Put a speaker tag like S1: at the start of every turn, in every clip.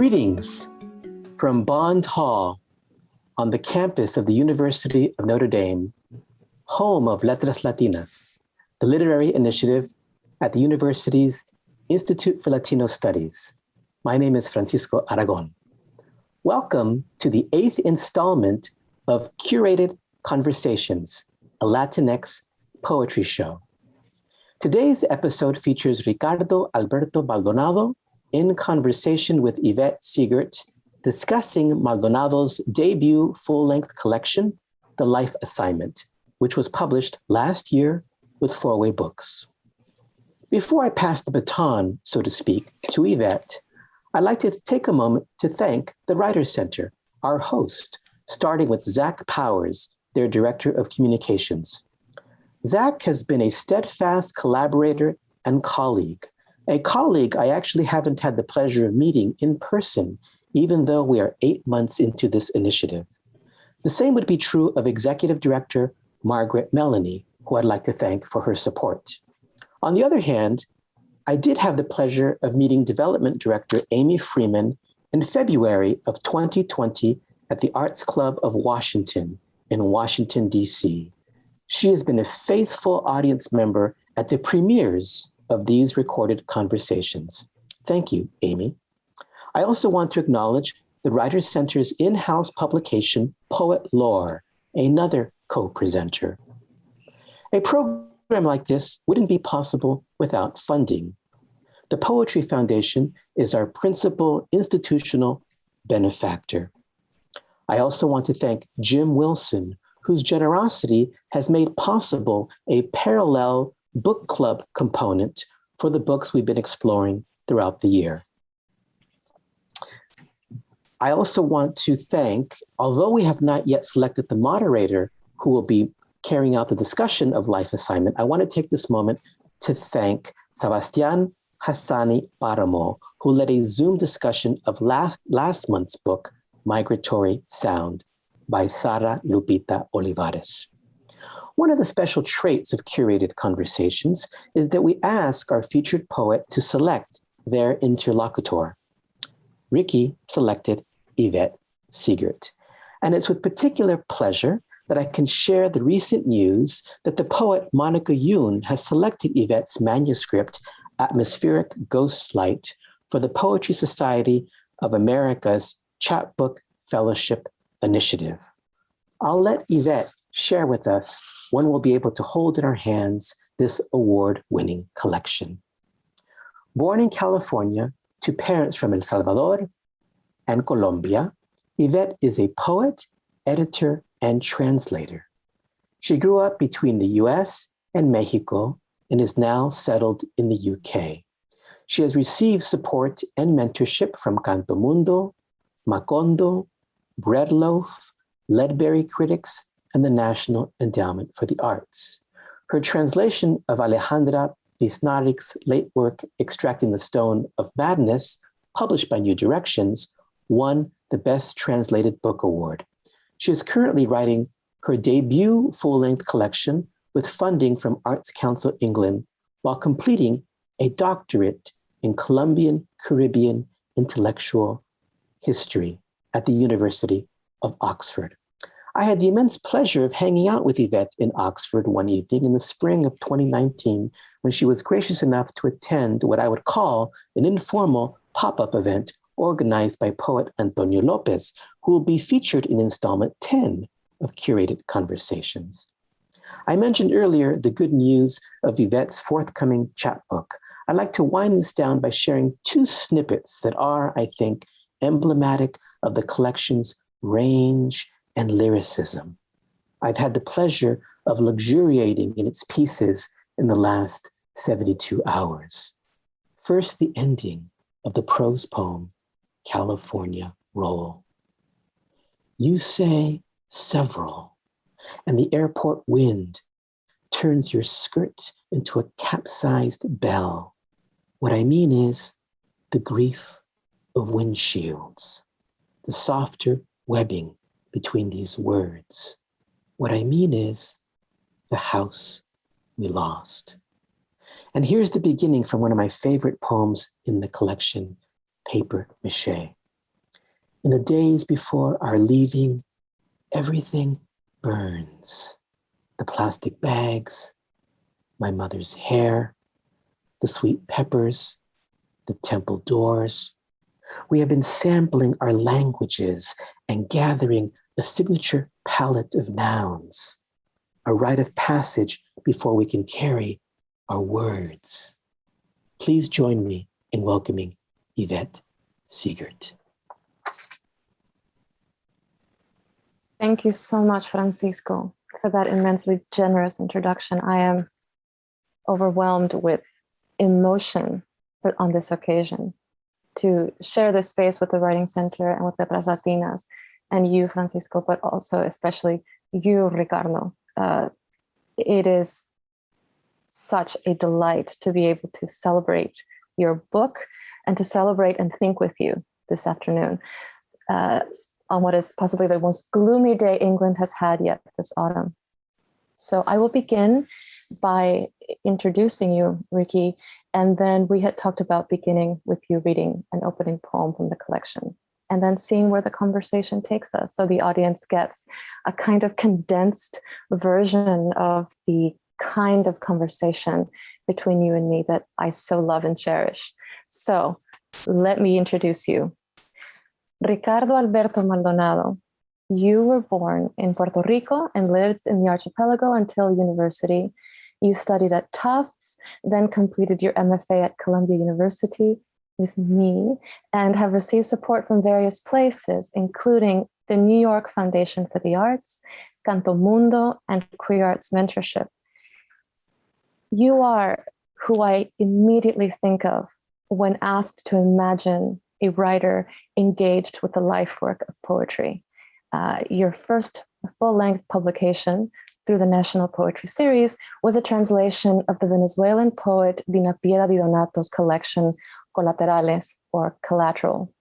S1: Greetings from Bond Hall on the campus of the University of Notre Dame, home of Letras Latinas, the literary initiative at the university's Institute for Latino Studies. My name is Francisco Aragon. Welcome to the 8th installment of Curated Conversations, a Latinx poetry show. Today's episode features Ricardo Alberto Maldonado in conversation with Yvette Siegert, discussing Maldonado's debut full-length collection, The Life Assignment, which was published last year with Fourway Books. Before I pass the baton, so to speak, to Yvette, I'd like to take a moment to thank the Writers Center, our host, starting with Zach Powers, their Director of Communications. Zach has been a steadfast collaborator and colleague, a colleague I actually haven't had the pleasure of meeting in person, even though we are 8 months into this initiative. The same would be true of Executive Director Margaret Melanie, who I'd like to thank for her support. On the other hand, I did have the pleasure of meeting Development Director Amy Freeman in February of 2020 at the Arts Club of Washington in Washington, D.C. She has been a faithful audience member at the premieres of these recorded conversations. Thank you, Amy. I also want to acknowledge the Writers Center's in-house publication, Poet Lore, another co-presenter. A program like this wouldn't be possible without funding. The Poetry Foundation is our principal institutional benefactor. I also want to thank Jim Wilson, whose generosity has made possible a parallel book club component for the books we've been exploring throughout the year. I also want to thank, although we have not yet selected the moderator who will be carrying out the discussion of Life Assignment, I want to take this moment to thank Sebastián Hassani Paramo, who led a Zoom discussion of last month's book, Migratory Sound, by Sara Lupita Olivares. One of the special traits of Curated Conversations is that we ask our featured poet to select their interlocutor. Ricky selected Yvette Siegert, and it's with particular pleasure that I can share the recent news that the poet Monica Yoon has selected Yvette's manuscript, Atmospheric Ghostlight, for the Poetry Society of America's Chapbook Fellowship Initiative. I'll let Yvette share with us when we'll be able to hold in our hands this award-winning collection. Born in California to parents from El Salvador and Colombia, Yvette is a poet, editor, and translator. She grew up between the US and Mexico and is now settled in the UK. She has received support and mentorship from Canto Mundo, Macondo, Breadloaf, Ledbury Critics, and the National Endowment for the Arts. Her translation of Alejandra Pizarnik's late work, Extracting the Stone of Madness, published by New Directions, won the Best Translated Book Award. She is currently writing her debut full-length collection with funding from Arts Council England while completing a doctorate in Colombian Caribbean intellectual history at the University of Oxford. I had the immense pleasure of hanging out with Yvette in Oxford one evening in the spring of 2019 when she was gracious enough to attend what I would call an informal pop-up event organized by poet Antonio Lopez, who will be featured in installment 10 of Curated Conversations. I mentioned earlier the good news of Yvette's forthcoming chapbook. I'd like to wind this down by sharing 2 snippets that are, I think, emblematic of the collection's range and lyricism. I've had the pleasure of luxuriating in its pieces in the last 72 hours. First, the ending of the prose poem, California Roll. You say several, and the airport wind turns your skirt into a capsized bell. What I mean is the grief of windshields, the softer webbing between these words. What I mean is the house we lost. And here's the beginning from one of my favorite poems in the collection, Paper Mache. In the days before our leaving, everything burns. The plastic bags, my mother's hair, the sweet peppers, the temple doors. We have been sampling our languages and gathering a signature palette of nouns, a rite of passage before we can carry our words. Please join me in welcoming Yvette Siegert.
S2: Thank you so much, Francisco, for that immensely generous introduction. I am overwhelmed with emotion on this occasion to share this space with the Writing Center and with Letras Latinas, and you, Francisco, but also especially you, Ricardo. It is such a delight to be able to celebrate your book and to celebrate and think with you this afternoon on what is possibly the most gloomy day England has had yet this autumn. So I will begin by introducing you, Ricky, and then we had talked about beginning with you reading an opening poem from the collection, and then seeing where the conversation takes us. So the audience gets a kind of condensed version of the kind of conversation between you and me that I so love and cherish. So let me introduce you. Ricardo Alberto Maldonado, you were born in Puerto Rico and lived in the archipelago until university. You studied at Tufts, then completed your MFA at Columbia University with me, and have received support from various places, including the New York Foundation for the Arts, Canto Mundo, and Queer Arts Mentorship. You are who I immediately think of when asked to imagine a writer engaged with the life work of poetry. Your first full-length publication through the National Poetry Series was a translation of the Venezuelan poet Dina Piera Di Donato's collection Colaterales, or Collateral.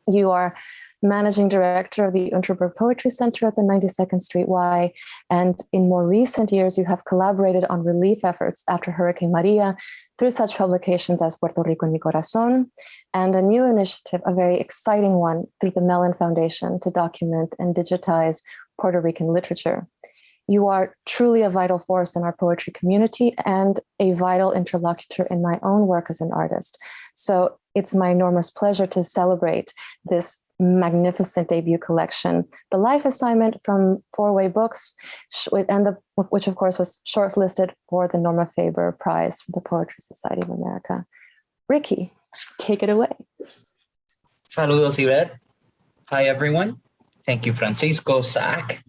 S2: You are managing director of the Unterberg Poetry Center at the 92nd Street Y, and in more recent years, you have collaborated on relief efforts after Hurricane Maria through such publications as Puerto Rico en mi Corazón, and a new initiative, a very exciting one, through the Mellon Foundation to document and digitize Puerto Rican literature. You are truly a vital force in our poetry community and a vital interlocutor in my own work as an artist. So it's my enormous pleasure to celebrate this magnificent debut collection, The Life Assignment from Four-Way Books, which of course was shortlisted for the Norma Faber Prize for the Poetry Society of America. Ricky, take it away.
S3: Saludos, Yvette. Hi, everyone. Thank you, Francisco, Zach,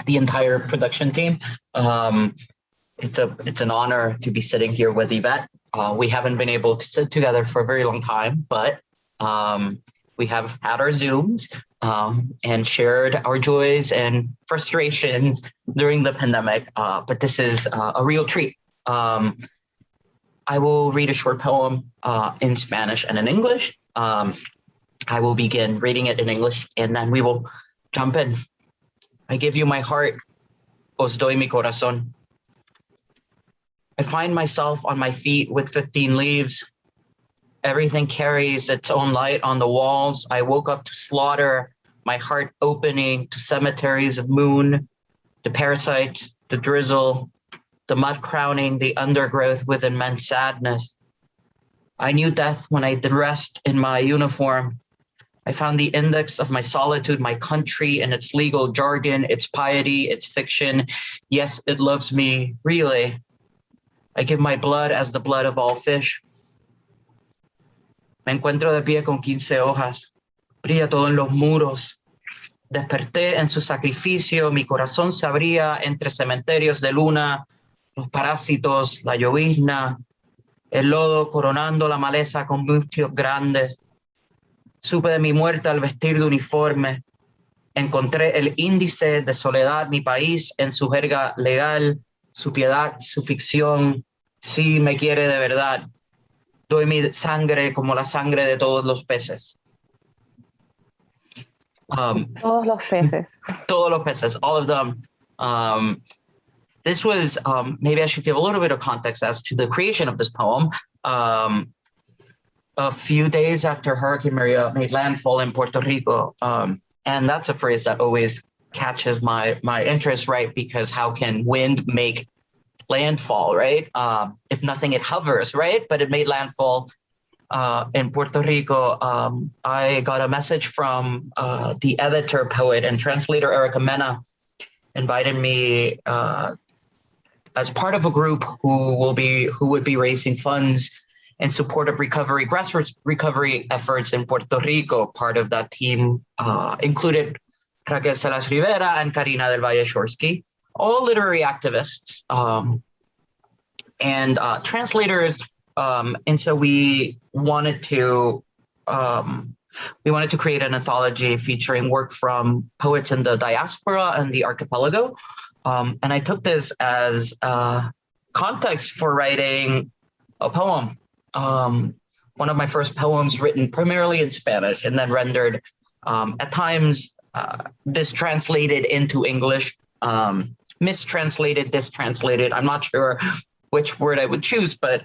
S3: the entire production team. It's an honor to be sitting here with Yvette. We haven't been able to sit together for a very long time, but we have had our Zooms and shared our joys and frustrations during the pandemic, but this is a real treat. I will read a short poem in Spanish and in English. I will begin reading it in English, and then we will jump in. I give you my heart, os doy mi corazón. I find myself on my feet with 15 leaves. Everything carries its own light on the walls. I woke up to slaughter, my heart opening to cemeteries of moon, the parasites, the drizzle, the mud crowning the undergrowth with immense sadness. I knew death when I dressed in my uniform. I found the index of my solitude, my country and its legal jargon, its piety, its fiction. Yes, it loves me, really. I give my blood as the blood of all fish. Me encuentro de pie con 15 hojas. Brilla todo en los muros. Desperté en su sacrificio. Mi corazón se abría entre cementerios de luna, los parásitos, la llovizna, el lodo coronando la maleza con bustios grandes. Supe de mi muerte al vestir de uniforme. Encontré el índice de soledad, mi país, en su jerga legal, su piedad, su ficción. Sí me quiere de verdad. Doy mi sangre como la sangre de todos los peces.
S2: Todos los peces.
S3: Todos los peces, all of them. This was, maybe I should give a little bit of context as to the creation of this poem. a few days after Hurricane Maria made landfall in Puerto Rico. And that's a phrase that always catches my interest, right? Because how can wind make landfall, right? If nothing, it hovers, right? But it made landfall in Puerto Rico. I got a message from the editor, poet, and translator Erica Mena, invited me as part of a group who would be raising funds in support of grassroots recovery efforts in Puerto Rico. Part of that team included Raquel Salas Rivera and Karina del Valle Shorsky, all literary activists and translators. And so we wanted to create an anthology featuring work from poets in the diaspora and the archipelago. And I took this as context for writing a poem. One of my first poems written primarily in Spanish and then rendered at times this translated into English, mistranslated, distranslated. I'm not sure which word I would choose, but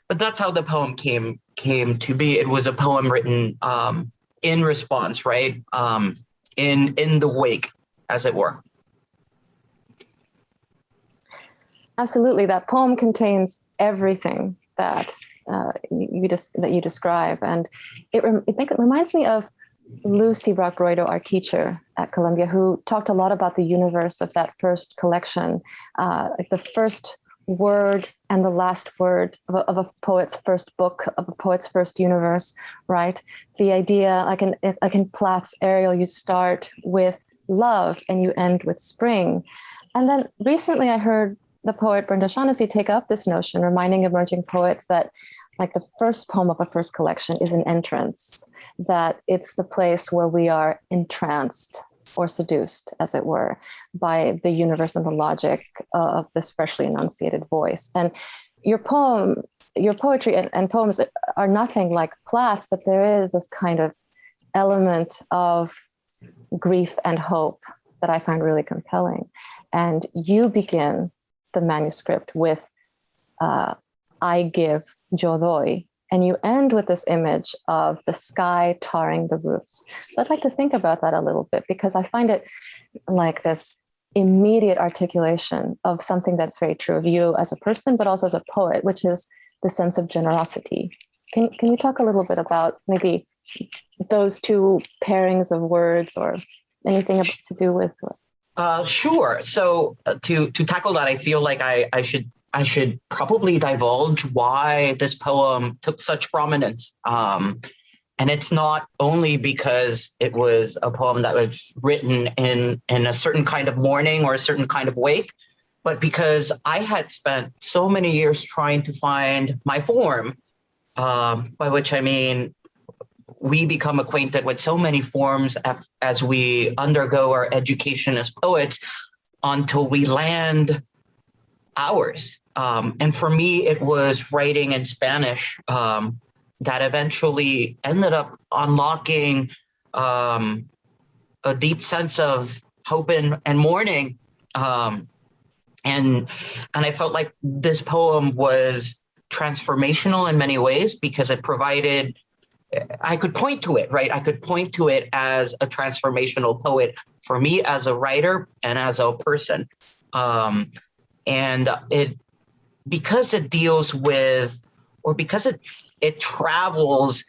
S3: that's how the poem came to be. It was a poem written in response, right? In the wake, as it were.
S2: Absolutely, that poem contains everything that you describe, and it reminds me of Lucy Brock-Roydo, our teacher at Columbia, who talked a lot about the universe of that first collection, like the first word and the last word of a poet's first book, of a poet's first universe, right? The idea, like in Plath's Ariel, you start with love and you end with spring. And then recently I heard the poet Brenda Shaughnessy take up this notion, reminding emerging poets that like the first poem of a first collection is an entrance, that it's the place where we are entranced or seduced, as it were, by the universe and the logic of this freshly enunciated voice. And your poetry and poems are nothing like Plath's, but there is this kind of element of grief and hope that I find really compelling. And you begin the manuscript with I give, yo doy, and you end with this image of the sky tarring the roofs. So I'd like to think about that a little bit, because I find it like this immediate articulation of something that's very true of you as a person, but also as a poet, which is the sense of generosity. Can you talk a little bit about maybe those two pairings of words or anything to do with?
S3: Sure. So to tackle that, I feel like I should probably divulge why this poem took such prominence. And it's not only because it was a poem that was written in a certain kind of mourning or a certain kind of wake, but because I had spent so many years trying to find my form, by which I mean we become acquainted with so many forms as we undergo our education as poets until we land ours. And for me, it was writing in Spanish that eventually ended up unlocking a deep sense of hope and mourning. And I felt like this poem was transformational in many ways because it provided, I could point to it, right? I could point to it as a transformational poet for me as a writer and as a person. And because it deals with, or because it travels,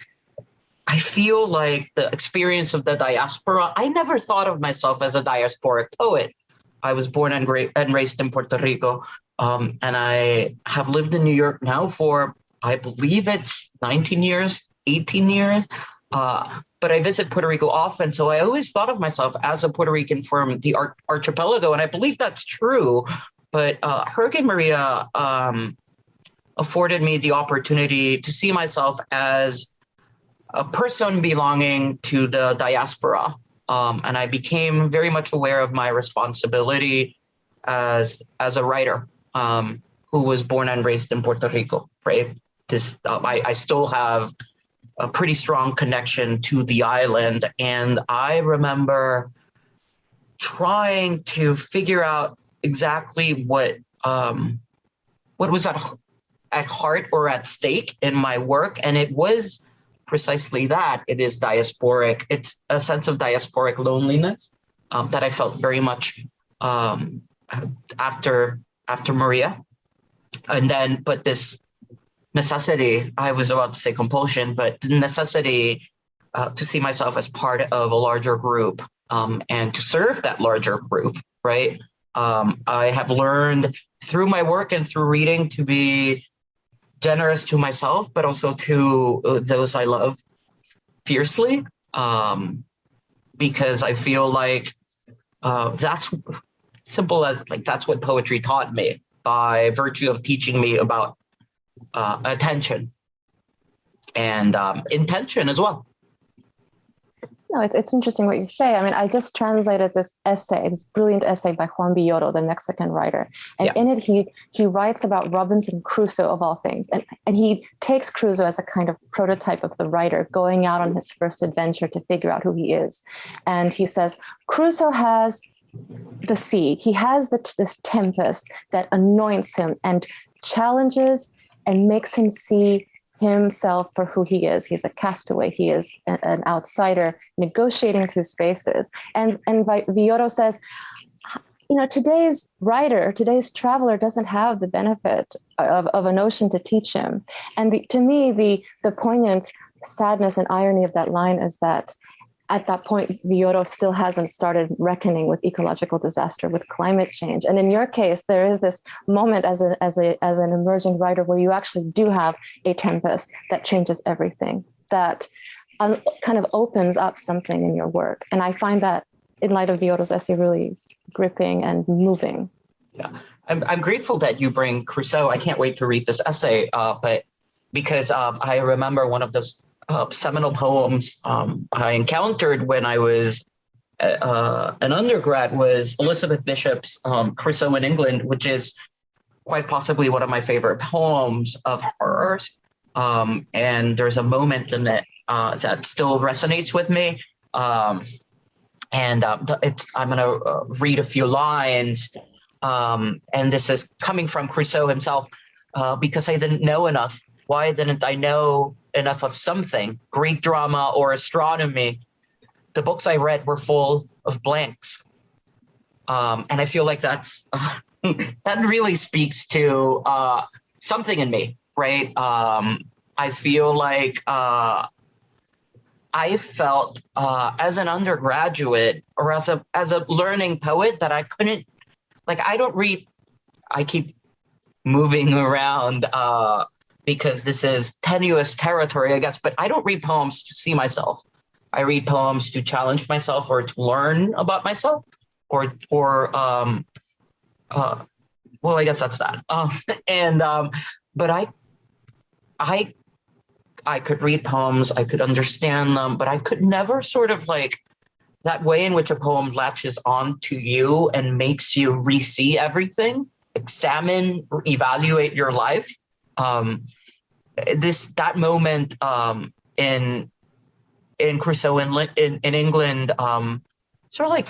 S3: I feel like the experience of the diaspora, I never thought of myself as a diasporic poet. I was born and raised in Puerto Rico. And I have lived in New York now for, I believe it's 19 years, 18 years. But I visit Puerto Rico often. So I always thought of myself as a Puerto Rican from the archipelago. And I believe that's true. But Hurricane Maria afforded me the opportunity to see myself as a person belonging to the diaspora. And I became very much aware of my responsibility as a writer who was born and raised in Puerto Rico, right? I still have a pretty strong connection to the island. And I remember trying to figure out exactly what was at heart or at stake in my work. And it was precisely that. It is diasporic. It's a sense of diasporic loneliness that I felt very much after Maria. And then, but this necessity, I was about to say compulsion, but the necessity to see myself as part of a larger group and to serve that larger group, right? I have learned through my work and through reading to be generous to myself, but also to those I love fiercely, because I feel like that's simple as like that's what poetry taught me by virtue of teaching me about attention and intention as well.
S2: No, it's interesting what you say. I mean, I just translated this essay, this brilliant essay by Juan Villoro, the Mexican writer. And in it, he writes about Robinson Crusoe, of all things. And he takes Crusoe as a kind of prototype of the writer going out on his first adventure to figure out who he is. And he says, Crusoe has the sea. He has this tempest that anoints him and challenges and makes him see himself for who he is. He's a castaway. He is an outsider negotiating through spaces. And Villoro says, you know, today's writer, today's traveler doesn't have the benefit of an ocean to teach him. And to me, the poignant sadness and irony of that line is that at that point, Villoro still hasn't started reckoning with ecological disaster, with climate change. And in your case, there is this moment as an emerging writer where you actually do have a tempest that changes everything, that kind of opens up something in your work. And I find that, in light of Villoro's essay, really gripping and moving.
S3: Yeah, I'm grateful that you bring Crusoe. I can't wait to read this essay, but because I remember one of those seminal poems I encountered when I was an undergrad was Elizabeth Bishop's Crusoe in England, which is quite possibly one of my favorite poems of hers. And there's a moment in it that still resonates with me. I'm going to read a few lines. And this is coming from Crusoe himself, because I didn't know enough. Why didn't I know enough of something, Greek drama or astronomy? The books I read were full of blanks. And I feel like that's that really speaks to something in me, right? I feel like I felt as an undergraduate or as a learning poet that I couldn't, like, I don't read, I keep moving around because this is tenuous territory, I guess, but I don't read poems to see myself. I read poems to challenge myself or to learn about myself or well, I guess that's that. But I could read poems, I could understand them, but I could never sort of like that way in which a poem latches onto you and makes you re-see everything, examine, evaluate your life. That moment in Crusoe in England sort of like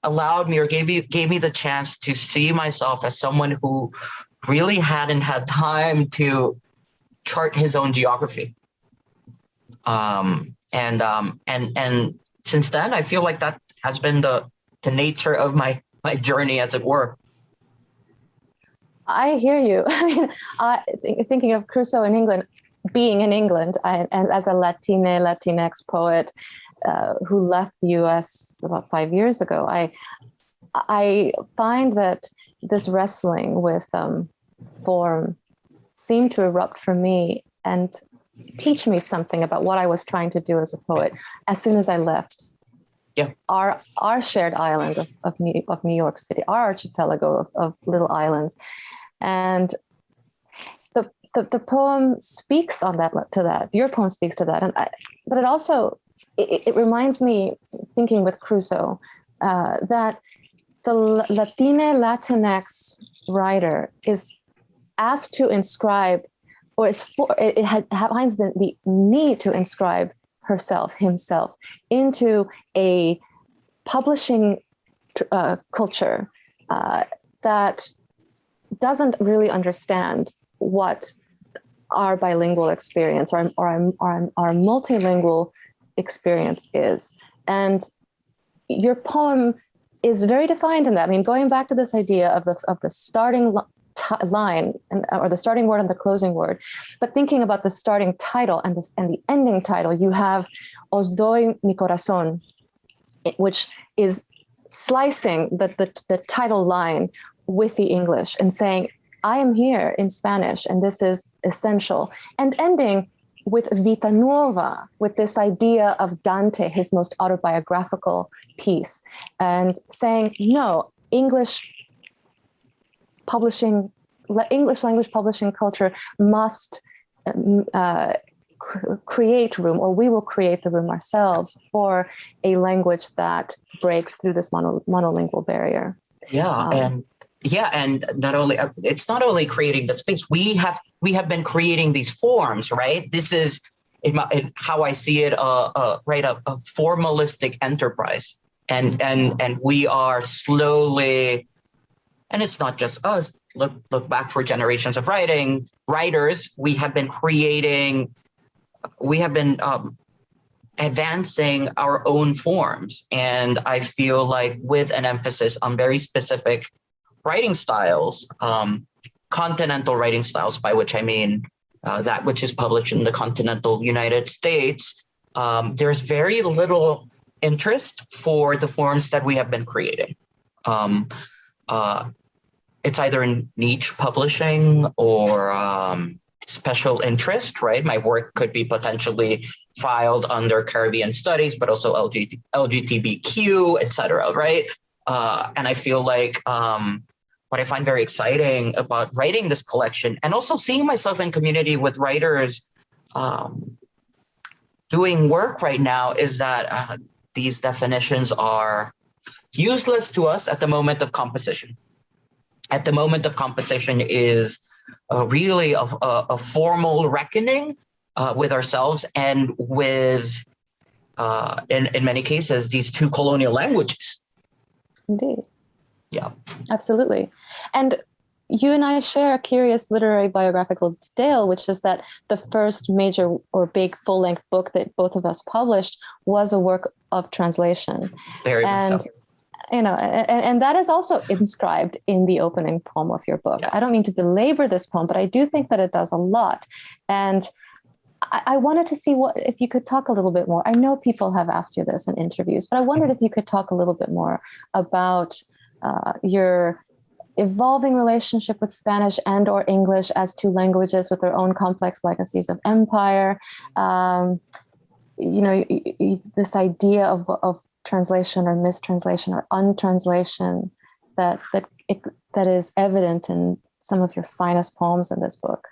S3: allowed me or gave me the chance to see myself as someone who really hadn't had time to chart his own geography. And since then, I feel like that has been the nature of my journey, as it were.
S2: I hear you. I mean, thinking of Crusoe in England, being in England, and as a Latinx poet who left the U.S. about 5 years ago, I find that this wrestling with form seemed to erupt for me and teach me something about what I was trying to do as a poet as soon as I left.
S3: Yeah,
S2: our shared island of New York City, our archipelago of little islands. And the poem speaks on that, to that. Your poem speaks to that, but it also it reminds me, thinking with Crusoe, that the Latinx writer is asked to inscribe, or finds the need to inscribe himself into a publishing culture that doesn't really understand what our bilingual experience or our multilingual experience is. And your poem is very defined in that. I mean, going back to this idea of the starting line or the starting word and the closing word, but thinking about the starting title and the ending title, you have Os doy mi corazón, which is slicing the title line with the English and saying, I am here in Spanish, and this is essential. And ending with Vita Nuova, with this idea of Dante, his most autobiographical piece, and saying, no, English language publishing culture must create room, or we will create the room ourselves for a language that breaks through this monolingual barrier.
S3: And not only it's not only creating the space, we have been creating these forms, right? This is in how I see it, a formalistic enterprise, and we are slowly, and it's not just us. Look back for generations of writers. We have been advancing our own forms, and I feel like with an emphasis on very specific writing styles, continental writing styles, by which I mean that which is published in the continental United States, there's very little interest for the forms that we have been creating. It's either in niche publishing or special interest, right? My work could be potentially filed under Caribbean studies, but also LGBTQ, et cetera, right? And I feel like what I find very exciting about writing this collection, and also seeing myself in community with writers doing work right now, is that these definitions are useless to us at the moment of composition. At the moment of composition is really a formal reckoning with ourselves and with, in many cases, these two colonial languages.
S2: Indeed.
S3: Yeah,
S2: absolutely. And you and I share a curious literary biographical detail, which is that the first major or big full-length book that both of us published was a work of translation.
S3: Very much so.
S2: You know, and that is also inscribed in the opening poem of your book. Yeah. I don't mean to belabor this poem, but I do think that it does a lot. And I wanted to see if you could talk a little bit more. I know people have asked you this in interviews, but I wondered if you could talk a little bit more about your evolving relationship with Spanish and or English as two languages with their own complex legacies of empire. This idea of translation or mistranslation or untranslation that is evident in some of your finest poems in this book.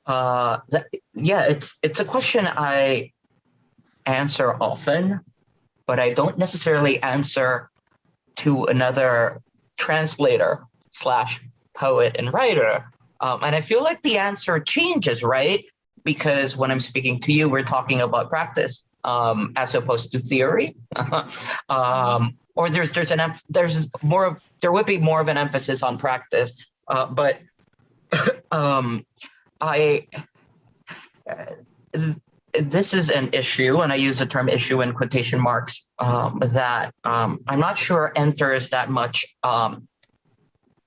S3: It's a question I answer often, but I don't necessarily answer to another translator / poet and writer. And I feel like the answer changes, right? Because when I'm speaking to you, we're talking about practice as opposed to theory. Or there would be more of an emphasis on practice. But this is an issue, and I use the term issue in quotation marks, that I'm not sure enters that much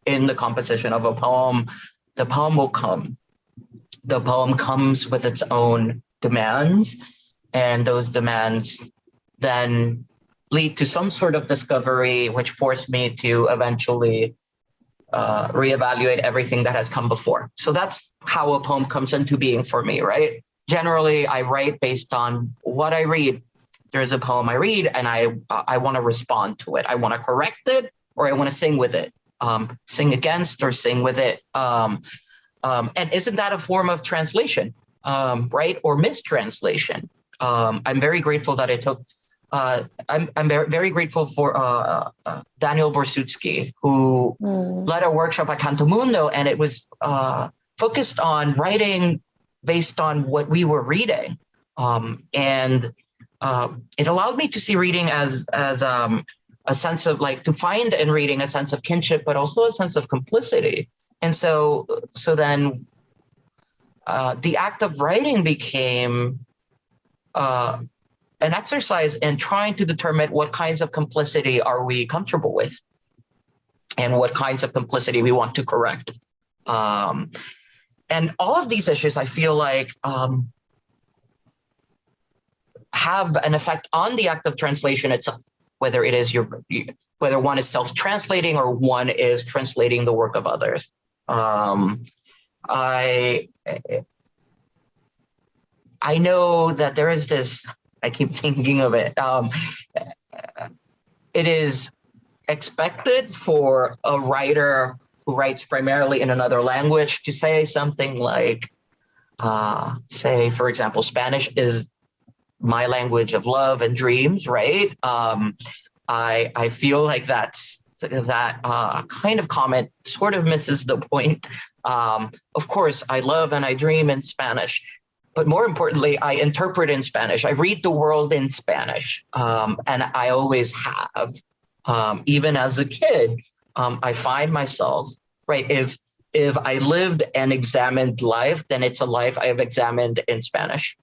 S3: in the composition of a poem. The poem will come. The poem comes with its own demands, and those demands then lead to some sort of discovery, which forced me to eventually reevaluate everything that has come before. So that's how a poem comes into being for me, right? Generally, I write based on what I read. There's a poem I read, and I want to respond to it. I want to correct it, or I want to sing with it, sing against or sing with it. And isn't that a form of translation, right? Or mistranslation? I'm very grateful that it took. I'm very grateful for Daniel Borsutsky, who led a workshop at Canto Mundo, and it was focused on writing based on what we were reading, and it allowed me to see reading as a sense of, like, to find in reading a sense of kinship, but also a sense of complicity. And so then the act of writing became an exercise in trying to determine what kinds of complicity are we comfortable with and what kinds of complicity we want to correct. And all of these issues, I feel like, have an effect on the act of translation itself, whether it is whether one is self-translating or one is translating the work of others. I know that there is this, I keep thinking of it. It is expected for a writer who writes primarily in another language to say something like, say, for example, Spanish is my language of love and dreams, right? I feel like that kind of comment sort of misses the point. Of course, I love and I dream in Spanish, but more importantly, I interpret in Spanish. I read the world in Spanish, and I always have. Even as a kid, I find myself, right, if I lived and examined life, then it's a life I have examined in Spanish.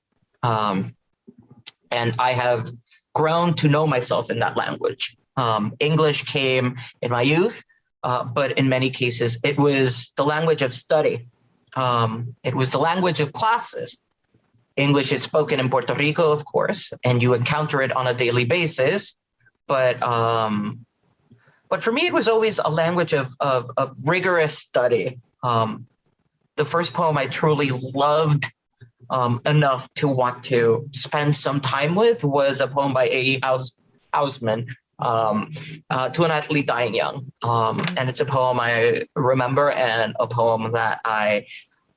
S3: And I have grown to know myself in that language. English came in my youth, but in many cases, it was the language of study. It was the language of classes. English is spoken in Puerto Rico, of course, and you encounter it on a daily basis. But for me, it was always a language of rigorous study. The first poem I truly loved enough to want to spend some time with was a poem by A.E. Housman, To an Athlete Dying Young. And it's a poem I remember and a poem that I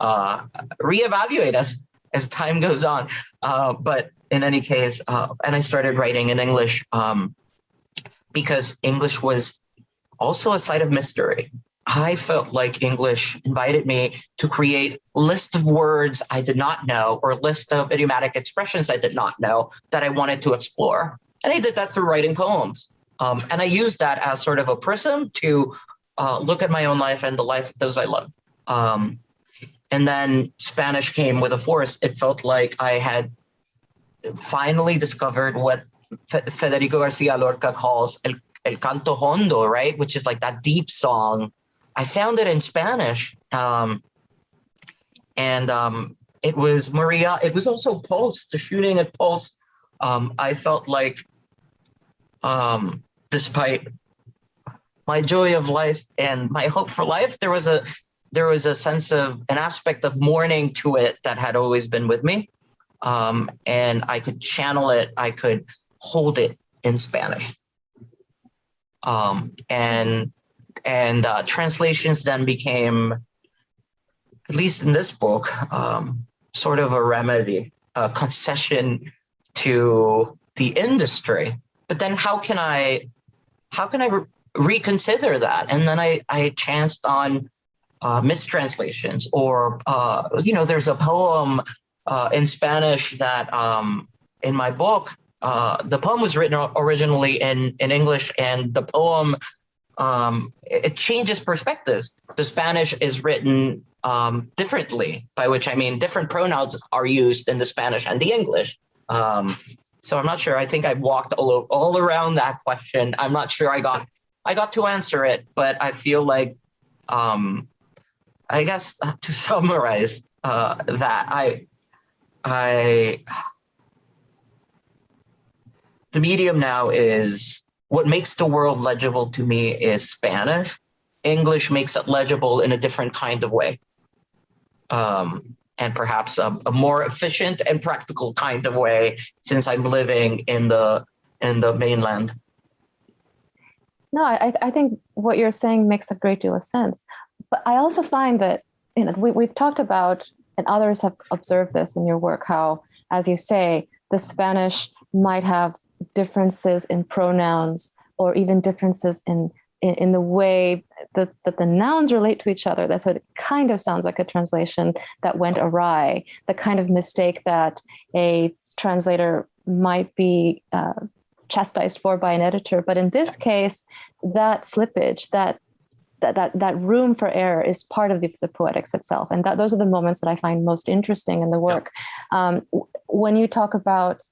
S3: reevaluate as time goes on. But in any case, and I started writing in English because English was also a site of mystery. I felt like English invited me to create a list of words I did not know or a list of idiomatic expressions I did not know that I wanted to explore. And I did that through writing poems. And I used that as sort of a prism to look at my own life and the life of those I love. And then Spanish came with a force. It felt like I had finally discovered what Federico Garcia Lorca calls el canto hondo, right? Which is like that deep song. I found it in Spanish. And it was Maria. It was also Pulse, the shooting at Pulse. I felt like, despite my joy of life and my hope for life, there was a sense of an aspect of mourning to it that had always been with me. And I could channel it. I could hold it in Spanish. And translations then became, at least in this book, sort of a remedy, a concession to the industry. But then how can I reconsider that? And then I chanced on mistranslations, or there's a poem in Spanish that in my book, the poem was written originally in English, and the poem it changes perspectives. The Spanish is written differently, by which I mean different pronouns are used in the Spanish and the English. So I'm not sure. I think I walked all around that question. I'm not sure I got to answer it, but I feel like, I guess to summarize that, the medium now is, what makes the world legible to me is Spanish. English makes it legible in a different kind of way. And perhaps a more efficient and practical kind of way, since I'm living in the mainland.
S2: No, I think what you're saying makes a great deal of sense. But I also find that, we've talked about, and others have observed this in your work, how, as you say, the Spanish might have differences in pronouns, or even differences in the way that the nouns relate to each other. That's what it kind of sounds like, a translation that went awry, the kind of mistake that a translator might be chastised for by an editor. But in this case, that slippage, that that room for error is part of the poetics itself. And those are the moments that I find most interesting in the work. When you talk about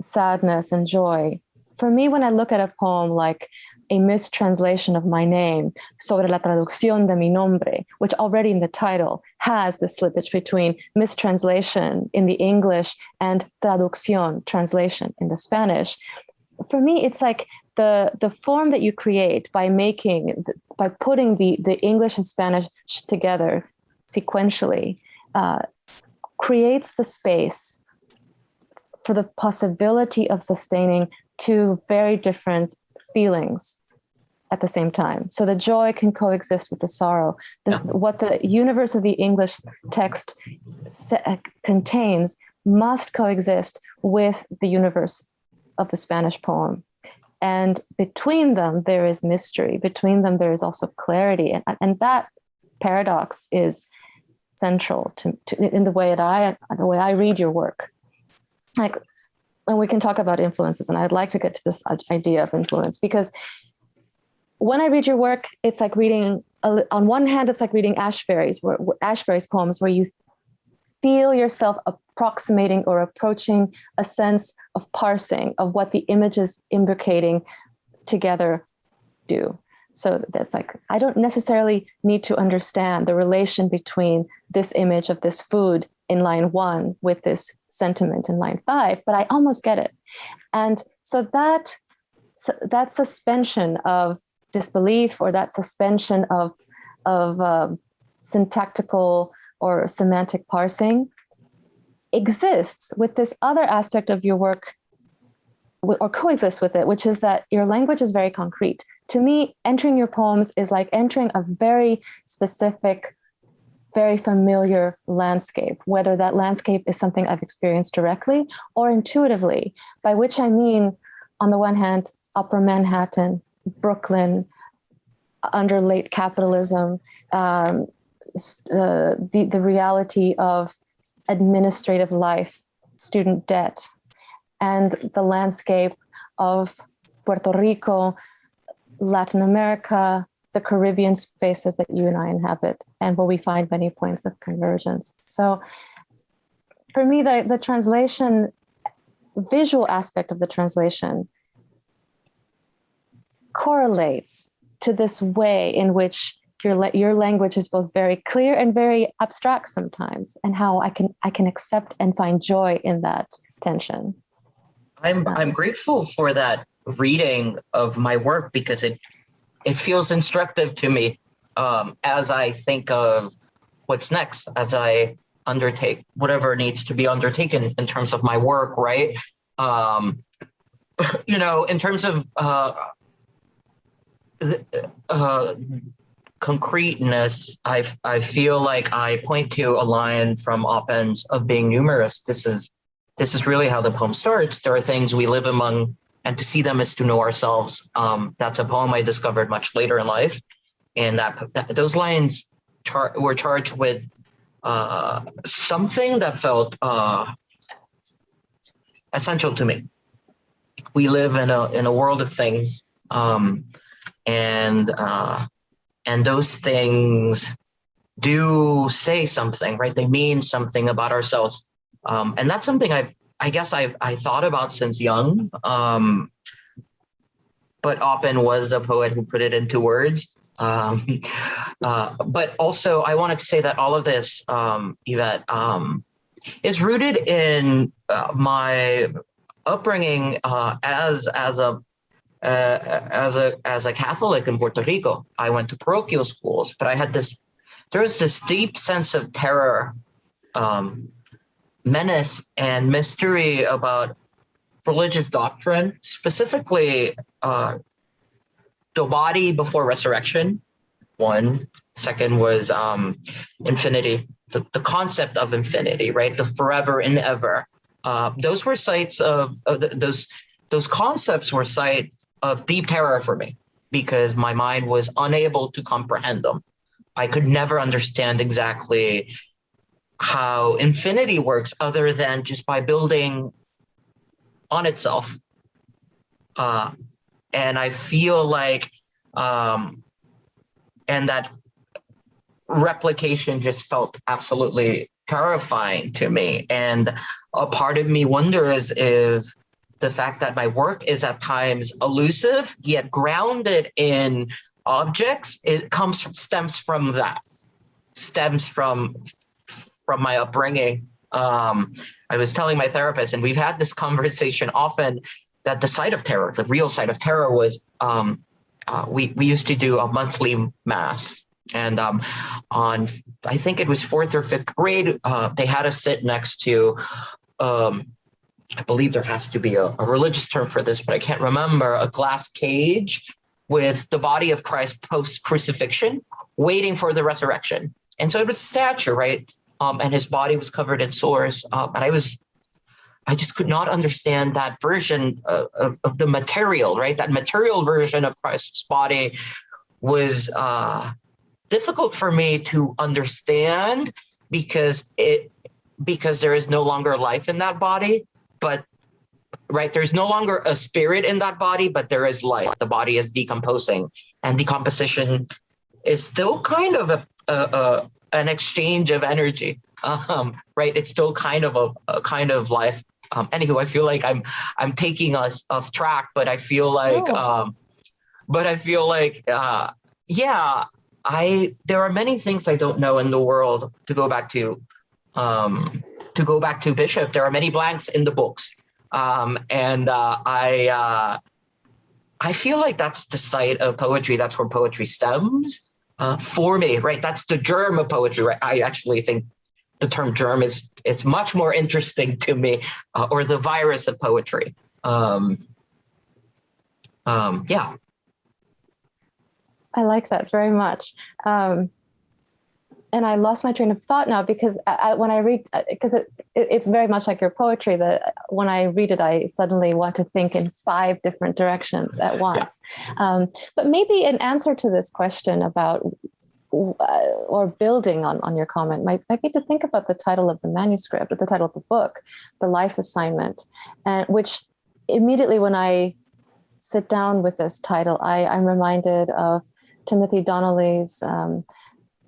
S2: sadness and joy, for me, when I look at a poem like A Mistranslation of My Name, Sobre la traducción de mi nombre, which already in the title has the slippage between mistranslation in the English and traducción, translation, in the Spanish. For me, it's like the form that you create by putting the English and Spanish together sequentially creates the space for the possibility of sustaining two very different feelings at the same time. So the joy can coexist with the sorrow. What the universe of the English text contains must coexist with the universe of the Spanish poem. And between them, there is mystery. Between them, there is also clarity. And that paradox is central to in the way I read your work. Like, and we can talk about influences, and I'd like to get to this idea of influence, because when I read your work, it's like reading, on one hand, it's like reading Ashbery's poems, where you feel yourself approximating or approaching a sense of parsing of what the images imbricating together do. So that's like, I don't necessarily need to understand the relation between this image of this food in line 1 with this sentiment in line 5, but I almost get it. And so that suspension of disbelief, or that suspension of syntactical or semantic parsing, exists with this other aspect of your work, or coexists with it, which is that your language is very concrete. To me, entering your poems is like entering a very specific, very familiar landscape, whether that landscape is something I've experienced directly or intuitively, by which I mean, on the one hand, Upper Manhattan, Brooklyn, under late capitalism, the reality of administrative life, student debt, and the landscape of Puerto Rico, Latin America, the Caribbean spaces that you and I inhabit, and where we find many points of convergence. So for me, the translation, visual aspect of the translation correlates to this way in which your language is both very clear and very abstract sometimes, and how I can accept and find joy in that tension.
S3: I'm grateful for that reading of my work, because it feels instructive to me as I think of what's next, as I undertake whatever needs to be undertaken in terms of my work, right? In terms of concreteness, I feel like I point to a line from Oppens of being numerous. This is really how the poem starts. There are things we live among, and to see them is to know ourselves. That's a poem I discovered much later in life, and that those lines were charged with something that felt essential to me. We live in a world of things, and those things do say something, right? They mean something about ourselves, and that's something I guess I thought about since young. But Oppen was the poet who put it into words. But also, I wanted to say that all of this, Yvette, is rooted in my upbringing as a Catholic in Puerto Rico. I went to parochial schools, but there was this deep sense of terror, menace, and mystery about religious doctrine, specifically the body before resurrection. One. Second was infinity, the concept of infinity, right? The forever and ever. Those were sites of those concepts were sites of deep terror for me, because my mind was unable to comprehend them. I could never understand exactly how infinity works, other than just by building on itself. And I feel like And that replication just felt absolutely terrifying to me. And a part of me wonders if the fact that my work is at times elusive yet grounded in objects, stems from my upbringing. I was telling my therapist, and we've had this conversation often, that the site of terror, the real site of terror, was we used to do a monthly mass. And on, I think it was 4th or 5th grade, they had us sit next to, I believe there has to be a religious term for this, but I can't remember, a glass cage with the body of Christ post-crucifixion, waiting for the resurrection. And so it was a statue, right? And his body was covered in sores. And I just could not understand that version of the material, right? That material version of Christ's body was difficult for me to understand because there is no longer life in that body, but right, there's no longer a spirit in that body, but there is life. The body is decomposing, and decomposition is still kind of an exchange of energy, right? It's still kind of a kind of life. Anywho, I feel like I'm taking us off track, but I feel like, yeah, there are many things I don't know in the world. To go back to Bishop, there are many blanks in the books, and I feel like that's the site of poetry. That's where poetry stems for me, right? That's the germ of poetry, right? I actually think the term germ is much more interesting to me, or the virus of poetry. Yeah.
S2: I like that very much. And I lost my train of thought now because when I read, because it's very much like your poetry, that when I read it, I suddenly want to think in 5 different directions at once. Yeah. But maybe an answer to this question about, or building on your comment, might be to think about the title of the manuscript, or the title of the book, The Life Assignment, and which immediately when I sit down with this title, I'm reminded of Timothy Donnelly's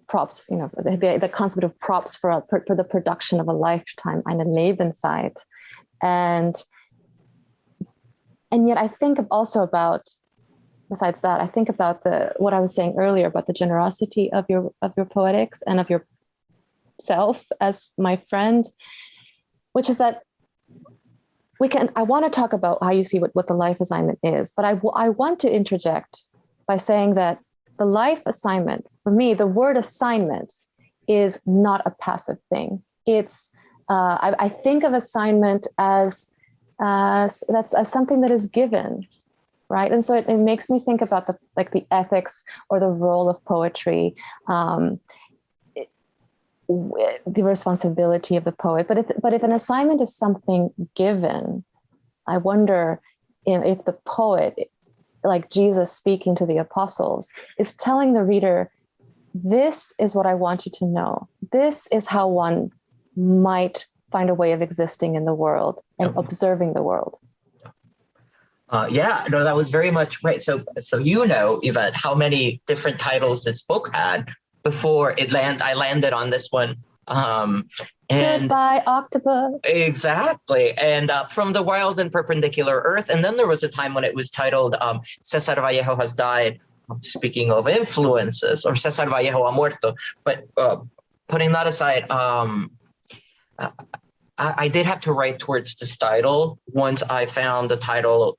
S2: props, the concept of props for the production of a lifetime, eine Lebenszeit. And yet I think also about, besides that, I think about what I was saying earlier about the generosity of your poetics and of yourself as my friend, which is that I want to talk about how you see what the life assignment is, but I want to interject by saying that the life assignment, for me, the word assignment is not a passive thing. It's, I think of assignment as something that is given, right? And so it makes me think about the ethics or the role of poetry, the responsibility of the poet. But if an assignment is something given, I wonder if the poet, like Jesus speaking to the apostles, is telling the reader, this is what I want you to know. This is how one might find a way of existing in the world and observing the world.
S3: Yeah, no, that was very much right. So Yvette, how many different titles this book had before I landed on this one. And
S2: Goodbye, Octopus.
S3: Exactly. And From the Wild and Perpendicular Earth. And then there was a time when it was titled Cesar Vallejo Has Died. Speaking of influences, or Cesar Vallejo ha muerto. But putting that aside, I did have to write towards this title once I found the title,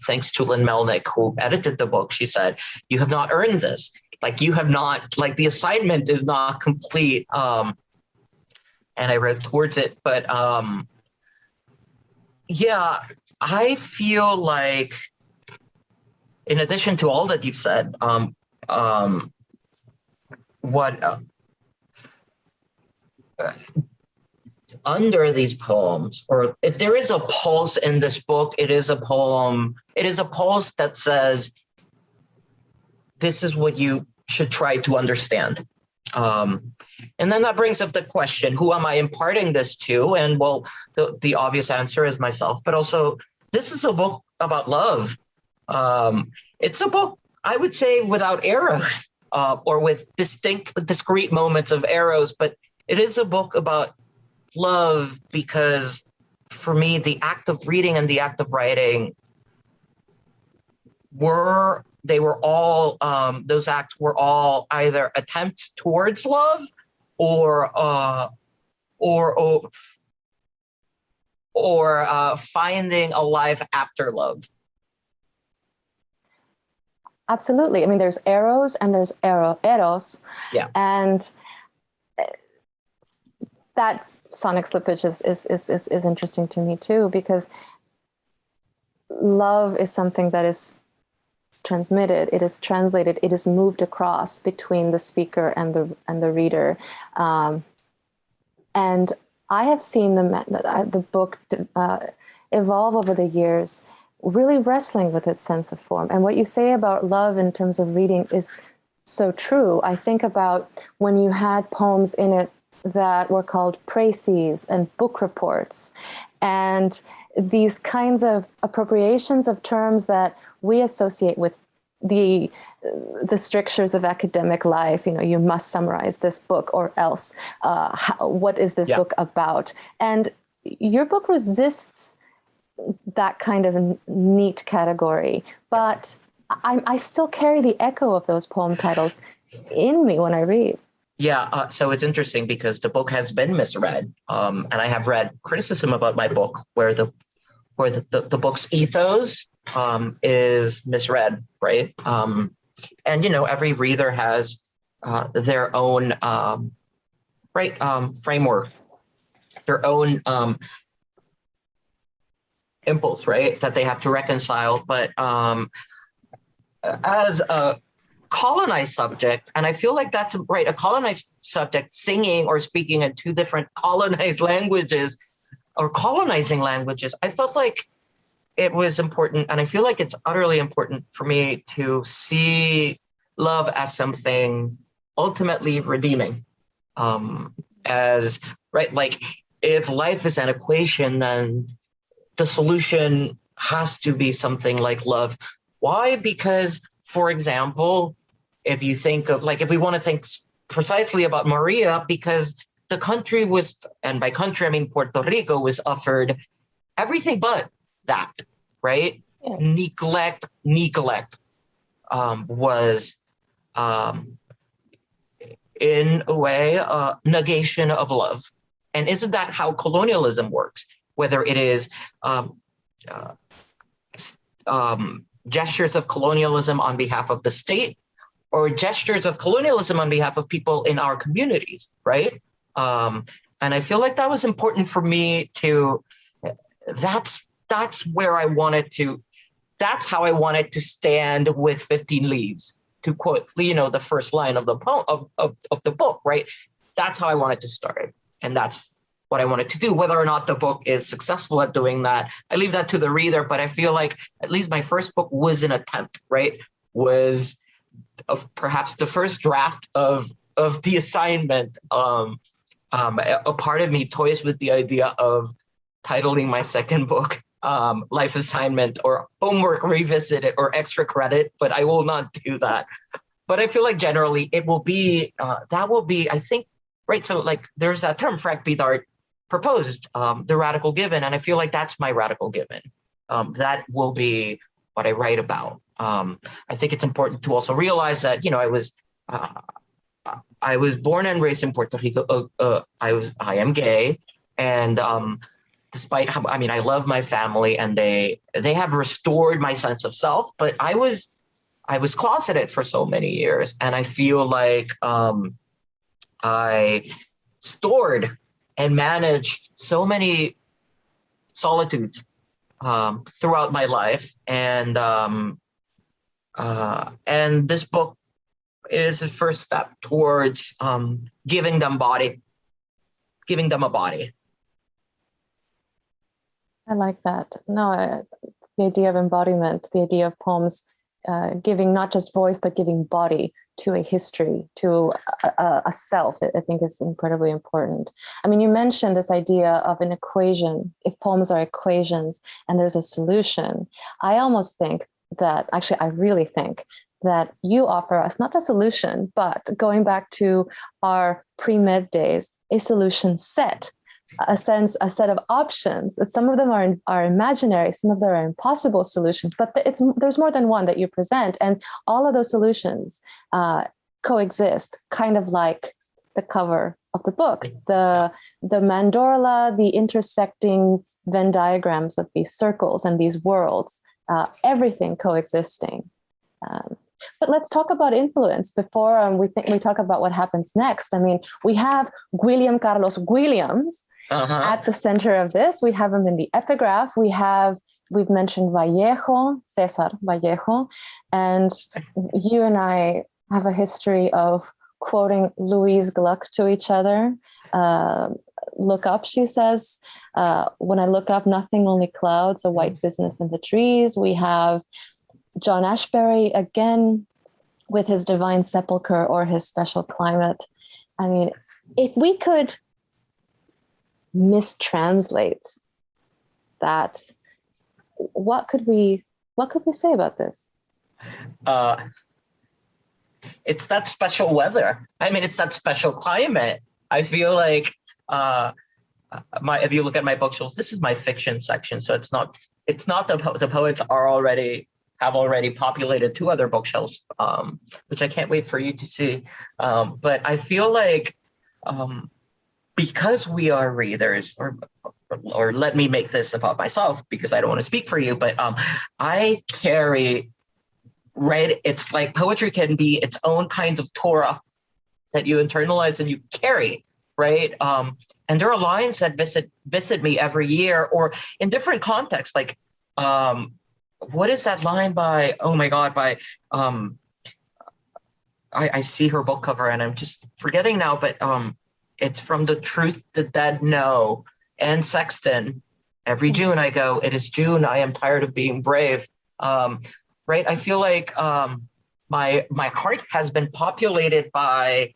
S3: thanks to Lynn Melnick, who edited the book. She said, "You have not earned this. Like, you have not, like, the assignment is not complete." And I wrote towards it. But yeah, I feel like, in addition to all that you've said, under these poems, or if there is a pulse in this book, it is a pulse that says, this is what you should try to understand. And then that brings up the question, who am I imparting this to? And well, the obvious answer is myself, but also this is a book about love. It's a book I would say without arrows, or with discrete moments of arrows, but it is a book about love because for me, the act of reading and the act of writing those acts were all either attempts towards love or finding a life after love.
S2: Absolutely. I mean, there's eros and there's eros.
S3: Yeah.
S2: And that sonic slippage is interesting to me too, because love is something that is transmitted, it is translated, it is moved across between the speaker and the reader. And I have seen the book evolve over the years, really wrestling with its sense of form. And what you say about love in terms of reading is so true. I think about when you had poems in it that were called précis and book reports, and these kinds of appropriations of terms that we associate with the strictures of academic life. You know, you must summarize this book or else. What is this book about? And your book resists that kind of neat category, but I still carry the echo of those poem titles in me when I read.
S3: Yeah, so it's interesting because the book has been misread, and I have read criticism about my book where the book's ethos is misread, right? And you know, every reader has their own framework, their own impulse, right, that they have to reconcile. But as a colonized subject, and I feel like that's right, a colonized subject singing or speaking in two different colonized languages or colonizing languages, I felt like it was important, and I feel like it's utterly important for me to see love as something ultimately redeeming. As right, like if life is an equation, then the solution has to be something like love. Why? Because, for example, if you think of, like, if we want to think precisely about Maria, because the country was, and by country I mean Puerto Rico, was offered everything but that, right? Yeah. Neglect was in a way negation of love. And isn't that how colonialism works? Whether it is gestures of colonialism on behalf of the state or gestures of colonialism on behalf of people in our communities, right? And I feel like that was important for me to, that's where I wanted to, that's how I wanted to stand with 15 Leaves, to quote, you know, the first line of the poem of the book, right? That's how I wanted to start. And that's what I wanted to do. Whether or not the book is successful at doing that, I leave that to the reader, but I feel like at least my first book was an attempt, right? Was of perhaps the first draft of the assignment. A part of me toys with the idea of titling my second book Life Assignment or Homework Revisited or Extra Credit, but I will not do that. But I feel like generally it will be, that will be, I think, right? So like there's that term Frank Bidart proposed, the radical given, and I feel like that's my radical given. That will be what I write about. I think it's important to also realize that, you know, I was born and raised in Puerto Rico. I am gay, and despite how, I mean, I love my family, and they have restored my sense of self, but I was closeted for so many years, and I feel like I stored and managed so many solitudes throughout my life, and this book is a first step towards giving them a body.
S2: I like that. No, the idea of embodiment, the idea of poems giving not just voice, but giving body to a history, to a self, I think is incredibly important. I mean, you mentioned this idea of an equation. If poems are equations and there's a solution, I almost think that, actually, I really think that you offer us, not a solution, but going back to our pre-med days, a solution set, a set of options. That some of them are imaginary, some of them are impossible solutions, but there's more than one that you present, and all of those solutions coexist, kind of like the cover of the book, the mandorla, the intersecting Venn diagrams of these circles and these worlds, everything coexisting. But let's talk about influence before we talk about what happens next. I mean, we have William Carlos Williams at the center of this. We have him in the epigraph. We've mentioned Vallejo, Cesar Vallejo, and you and I have a history of quoting Louise Gluck to each other. Look up, she says. When I look up, nothing, only clouds, a white business in the trees. We have John Ashbery again with his Divine Sepulchre or his Special Climate. I mean, if we could mistranslate that, what could we say about this?
S3: It's that special weather. I mean, it's that special climate. I feel like if you look at my bookshelves, this is my fiction section. So it's not the poets have already populated 2 other bookshelves, which I can't wait for you to see. But I feel like because we are readers, or let me make this about myself because I don't want to speak for you, but I carry it's like poetry can be its own kind of Torah that you internalize and you carry, right? And there are lines that visit me every year or in different contexts, like what is that line by, oh my God, by, I see her book cover and I'm just forgetting now, but it's from The Truth the Dead Know and Sexton. Every June I go, it is June, I am tired of being brave. Right, I feel like my heart has been populated by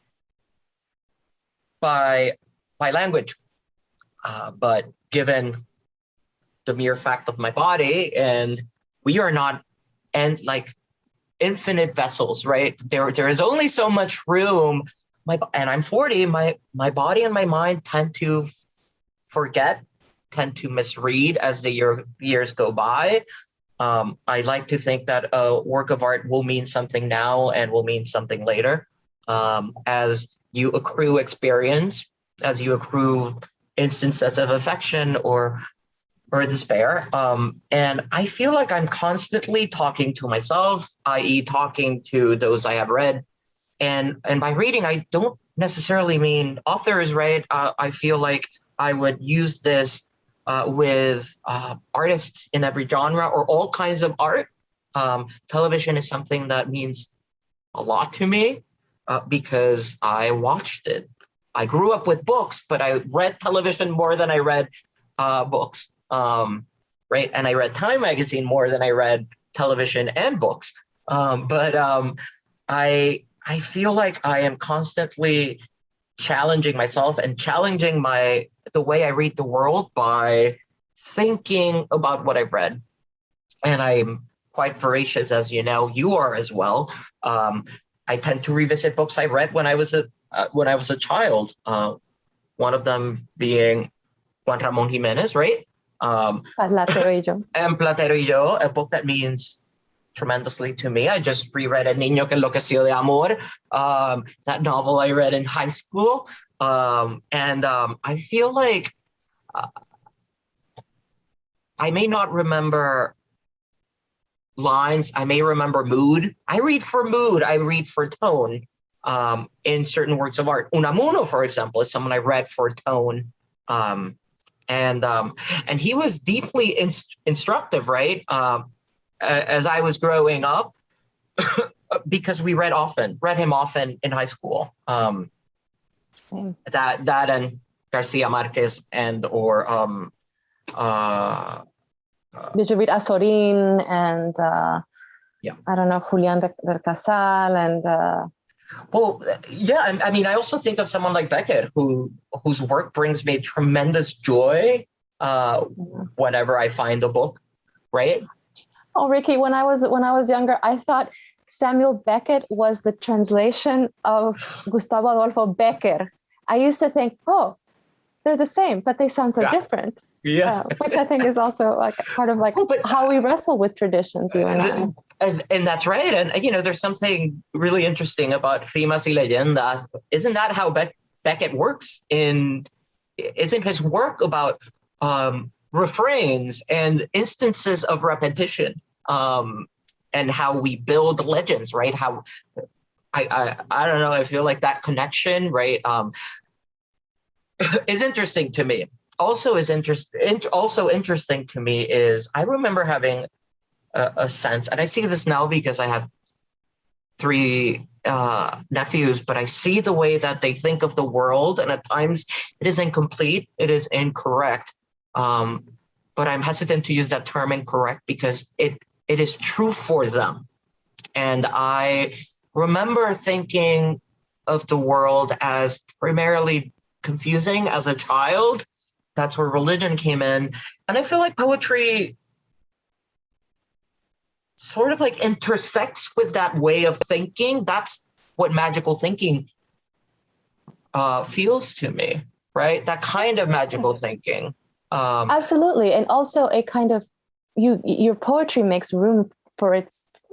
S3: language, but given the mere fact of my body, and we are not like infinite vessels, right? There is only so much room. And I'm 40. My body and my mind tend to forget, tend to misread as the years go by. I like to think that a work of art will mean something now and will mean something later. As you accrue experience, as you accrue instances of affection or despair. And I feel like I'm constantly talking to myself, i.e. talking to those I have read. And by reading, I don't necessarily mean authors, right? I feel like I would use this with artists in every genre or all kinds of art. Television is something that means a lot to me because I watched it. I grew up with books, but I read television more than I read books, right? And I read Time magazine more than I read television and books. I feel like I am constantly challenging myself and challenging the way I read the world by thinking about what I've read. And I'm quite voracious, as you know, you are as well. I tend to revisit books I read when I was a child. One of them being Juan Ramón Jiménez, right?
S2: Platero y Yo.
S3: And Platero y Yo, a book that means tremendously to me. I just reread El Niño que enloqueció de amor, that novel I read in high school. And I feel like I may not remember lines. I may remember mood. I read for mood. I read for tone in certain works of art. Unamuno, for example, is someone I read for tone. And he was deeply instructive, right? As I was growing up, because we read him often in high school. That and Garcia Marquez or
S2: did you read Azorín and
S3: yeah,
S2: I don't know, Julián del Casal and
S3: well, yeah, I mean, I also think of someone like Beckett, whose work brings me tremendous joy whenever I find a book, right?
S2: Oh, Ricky, when I was younger, I thought Samuel Beckett was the translation of Gustavo Adolfo Becker. I used to think, oh, they're the same, but they sound so different.
S3: Yeah.
S2: Which I think is also like part of like how we wrestle with traditions, you and I.
S3: And that's right. And, there's something really interesting about Rimas y Leyendas. Isn't that how Beckett works? Isn't his work about refrains and instances of repetition, and how we build legends, right? How I don't know. I feel like that connection, right, is interesting to me. Also interesting to me is I remember having a sense, and I see this now because I have 3 nephews, but I see the way that they think of the world, and at times it is incomplete, it is incorrect. But I'm hesitant to use that term incorrect because it is true for them. And I remember thinking of the world as primarily confusing as a child. That's where religion came in. And I feel like poetry sort of like intersects with that way of thinking. That's what magical thinking feels to me, right? That kind of magical thinking.
S2: Absolutely. And also a kind of, your poetry makes room for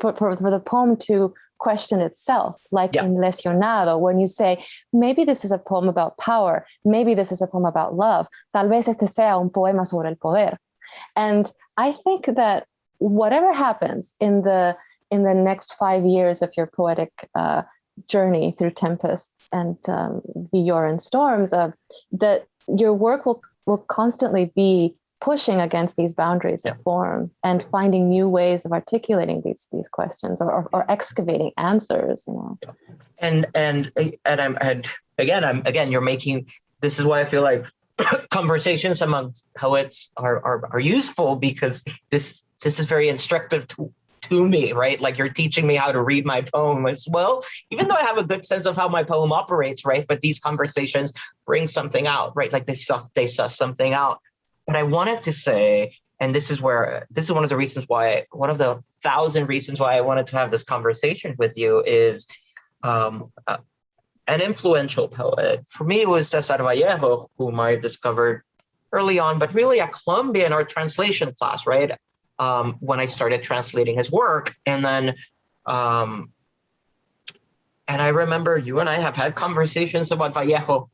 S2: the poem to question itself, like in Lesionado, when you say, maybe this is a poem about power, maybe this is a poem about love, tal vez este sea un poema sobre el poder. And I think that whatever happens in the next 5 years of your poetic journey through tempests and Villor and storms, that your work will constantly be pushing against these boundaries of form and finding new ways of articulating these questions or excavating answers,
S3: And you're making, this is why I feel like conversations among poets are useful, because this is very instructive to me, right? Like, you're teaching me how to read my poem as well, even though I have a good sense of how my poem operates, right? But these conversations bring something out, right? Like they suss something out. But I wanted to say, and this is one of the reasons why, one of the 1,000 reasons why I wanted to have this conversation with you is an influential poet. For me, it was Cesar Vallejo, whom I discovered early on, but really at Columbia in our translation class, right? When I started translating his work. And then, and I remember you and I have had conversations about Vallejo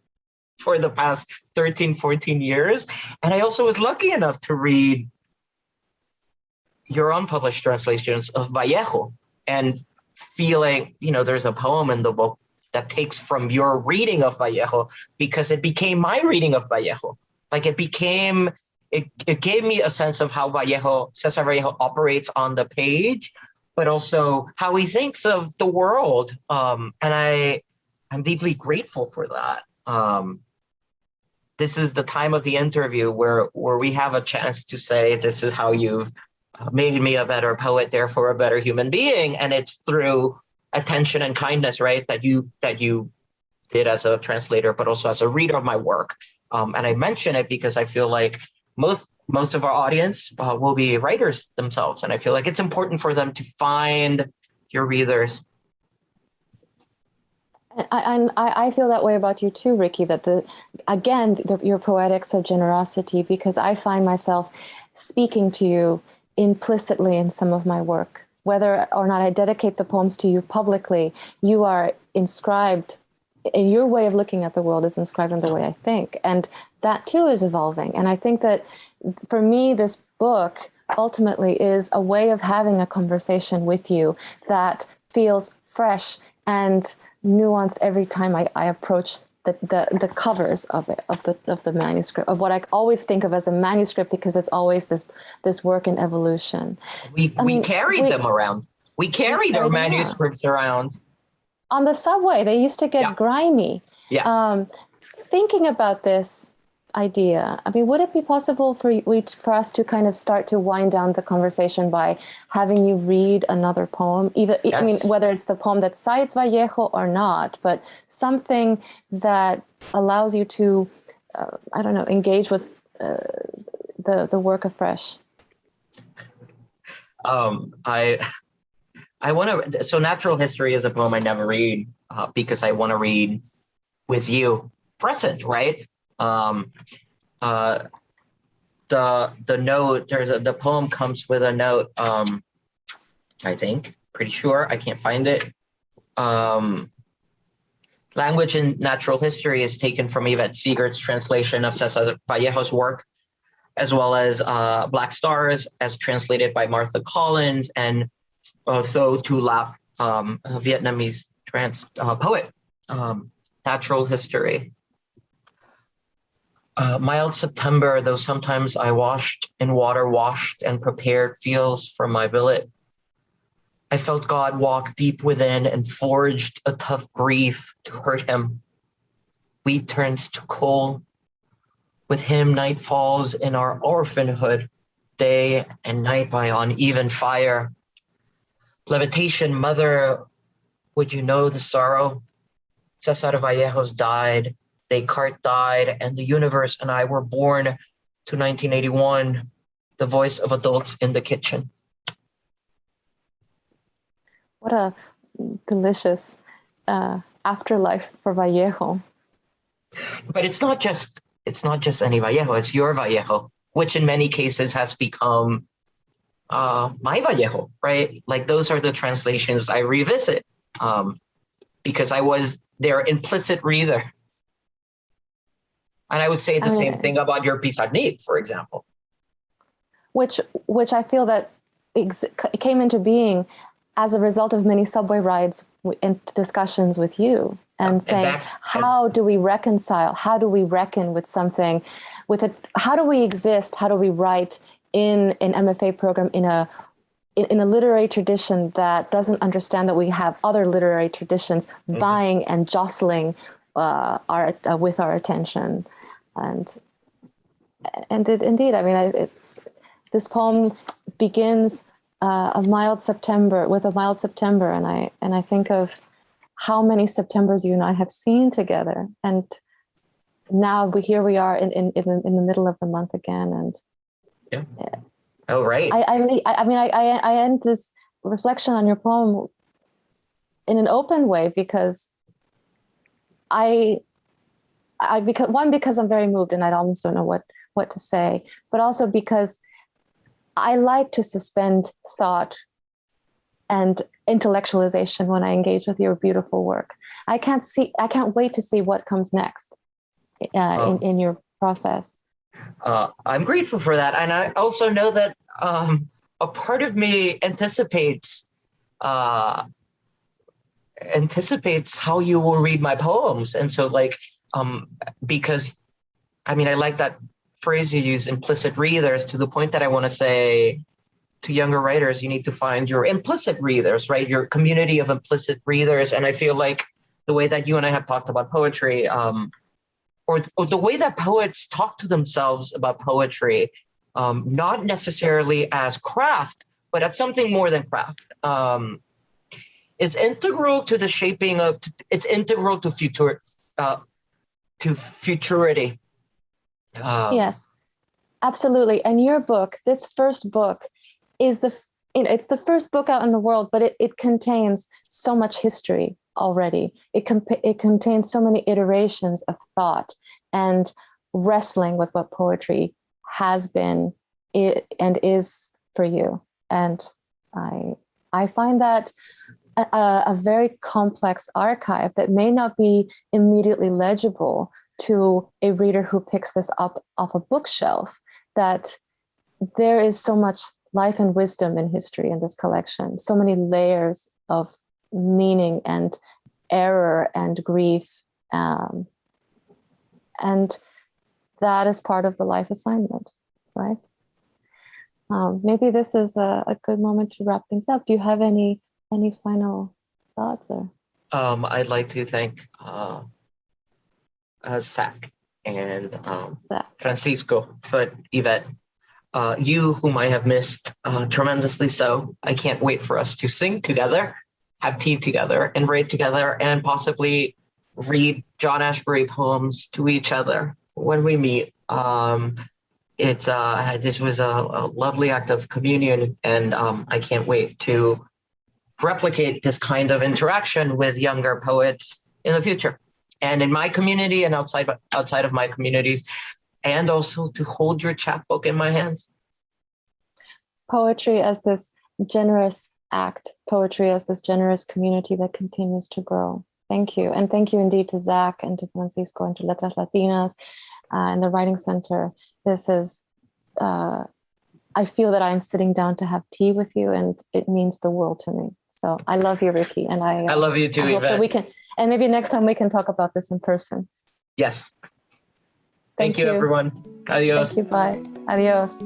S3: for the past 13, 14 years. And I also was lucky enough to read your unpublished translations of Vallejo, and feeling, there's a poem in the book that takes from your reading of Vallejo, because it became my reading of Vallejo. Like, it gave me a sense of how Cesar Vallejo operates on the page, but also how he thinks of the world. And I'm deeply grateful for that. This is the time of the interview where we have a chance to say, this is how you've made me a better poet, therefore a better human being. And it's through attention and kindness, right? That you did as a translator, but also as a reader of my work. And I mention it because I feel like most of our audience will be writers themselves. And I feel like it's important for them to find your readers.
S2: I feel that way about you too, Ricky, that your poetics of generosity, because I find myself speaking to you implicitly in some of my work. Whether or not I dedicate the poems to you publicly, you are inscribed, and your way of looking at the world is inscribed in the way I think. And that too is evolving. And I think that for me, this book ultimately is a way of having a conversation with you that feels fresh and nuanced every time I approach the covers of it, of the manuscript, of what I always think of as a manuscript, because it's always this work in evolution.
S3: We carried them around. We carried our manuscripts around.
S2: On the subway, they used to get grimy.
S3: Yeah.
S2: Thinking about this idea, I mean, would it be possible for us to kind of start to wind down the conversation by having you read another poem? Yes. I mean, whether it's the poem that cites Vallejo or not, but something that allows you to, engage with the work afresh.
S3: I want to. So, Natural History is a poem I never read because I want to read with you present, right? Uh, the note. The poem comes with a note. I think, pretty sure. I can't find it. Language in Natural History is taken from Yvette Siegert's translation of Cesar Vallejo's work, as well as Black Stars, as translated by Martha Collins, and Tho Tu Lap, a Vietnamese poet. Natural History. Mild September, though sometimes I washed in water, washed and prepared fields for my billet. I felt God walk deep within and forged a tough grief to hurt him. Wheat turns to coal. With him, night falls in our orphanhood, day and night by uneven fire. Levitation, mother, would you know the sorrow? Cesar Vallejo's died, Descartes died, and the universe and I were born to 1981, the voice of adults in the kitchen.
S2: What a delicious afterlife for Vallejo.
S3: But it's not just any Vallejo, it's your Vallejo, which in many cases has become my Vallejo, right? Like those are the translations I revisit because I was their implicit reader. And I would say the same thing about your Pizarnik, for example.
S2: Which I feel that came into being as a result of many subway rides and discussions with you, and saying, how do we reconcile? How do we reckon with something? How do we exist? How do we write in an MFA program in a literary tradition that doesn't understand that we have other literary traditions vying and jostling with our attention? And indeed, I mean, this poem begins with a mild September, and I think of how many Septembers you and I have seen together, and now here we are in the middle of the month again, and
S3: oh right.
S2: I end this reflection on your poem in an open way because because I'm very moved and I almost don't know what to say, but also because I like to suspend thought and intellectualization when I engage with your beautiful work. I can't wait to see what comes next in your process.
S3: I'm grateful for that. And I also know that a part of me anticipates how you will read my poems. And so because I mean, I like that phrase you use, implicit readers, to the point that I want to say to younger writers, you need to find your implicit readers, right? Your community of implicit readers. And I feel like the way that you and I have talked about poetry, or the way that poets talk to themselves about poetry, not necessarily as craft, but as something more than craft, is integral to the shaping of, it's integral to futurity.
S2: Yes, absolutely. And your book, this first book, it's the first book out in the world, but it contains so much history already. It contains so many iterations of thought and wrestling with what poetry has been and is for you. And I find that a very complex archive that may not be immediately legible to a reader who picks this up off a bookshelf, that there is so much life and wisdom in history in this collection, so many layers of meaning and error and grief. And that is part of the life assignment, right? Maybe this is a good moment to wrap things up. Do you have any final thoughts? Or?
S3: I'd like to thank Zach and Francisco, but Yvette, you whom I have missed tremendously so. I can't wait for us to sing together, have tea together, and write together, and possibly read John Ashbery poems to each other when we meet. this was a lovely act of communion, and I can't wait to replicate this kind of interaction with younger poets in the future, and in my community and outside of my communities, and also to hold your chapbook in my hands.
S2: Poetry as this generous act, poetry as this generous community that continues to grow. Thank you. And thank you indeed to Zach and to Francisco and to Letras Latinas and the Writing Center. This is, I feel that I'm sitting down to have tea with you, and it means the world to me. So I love you, Ricky. And I
S3: love you too,
S2: I hope that
S3: Yvette.
S2: we can, and maybe next time we can talk about this in person.
S3: Yes.
S2: Thank
S3: Thank you,
S2: you.
S3: everyone. Adios.
S2: Thank you. Bye. Adios.